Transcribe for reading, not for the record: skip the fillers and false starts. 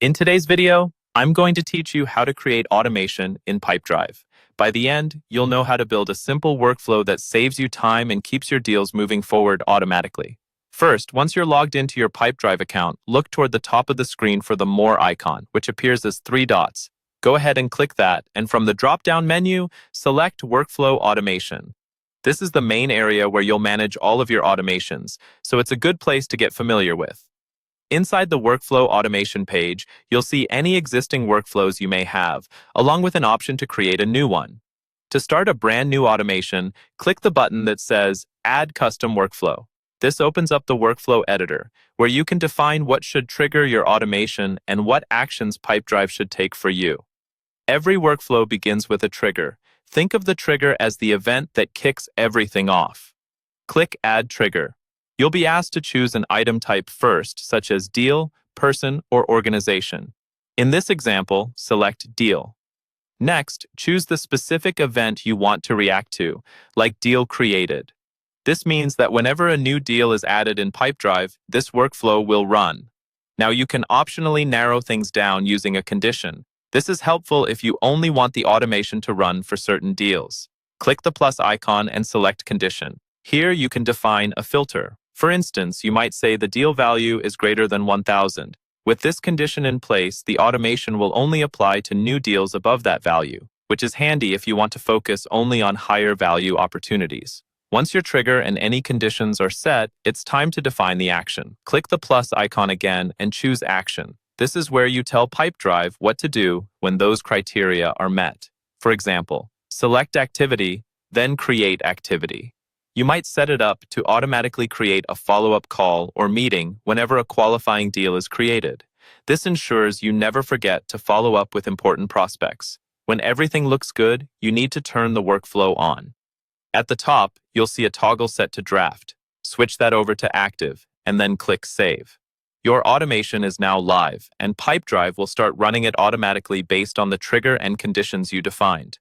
In today's video, I'm going to teach you how to create automation in Pipedrive. By the end, you'll know how to build a simple workflow that saves you time and keeps your deals moving forward automatically. First, once you're logged into your Pipedrive account, look toward the top of the screen for the More icon, which appears as 3 dots. Go ahead and click that, and from the drop-down menu, select Workflow Automation. This is the main area where you'll manage all of your automations, so it's a good place to get familiar with. Inside the Workflow Automation page, you'll see any existing workflows you may have, along with an option to create a new one. To start a brand new automation, click the button that says Add Custom Workflow. This opens up the Workflow Editor, where you can define what should trigger your automation and what actions Pipedrive should take for you. Every workflow begins with a trigger. Think of the trigger as the event that kicks everything off. Click Add Trigger. You'll be asked to choose an item type first, such as deal, person, or organization. In this example, select Deal. Next, choose the specific event you want to react to, like Deal Created. This means that whenever a new deal is added in Pipedrive, this workflow will run. Now you can optionally narrow things down using a condition. This is helpful if you only want the automation to run for certain deals. Click the plus icon and select Condition. Here you can define a filter. For instance, you might say the deal value is greater than 1,000. With this condition in place, the automation will only apply to new deals above that value, which is handy if you want to focus only on higher value opportunities. Once your trigger and any conditions are set, it's time to define the action. Click the plus icon again and choose Action. This is where you tell Pipedrive what to do when those criteria are met. For example, select Activity, then Create Activity. You might set it up to automatically create a follow-up call or meeting whenever a qualifying deal is created. This ensures you never forget to follow up with important prospects. When everything looks good, you need to turn the workflow on. At the top, you'll see a toggle set to draft. Switch that over to active, and then click Save. Your automation is now live, and Pipedrive will start running it automatically based on the trigger and conditions you defined.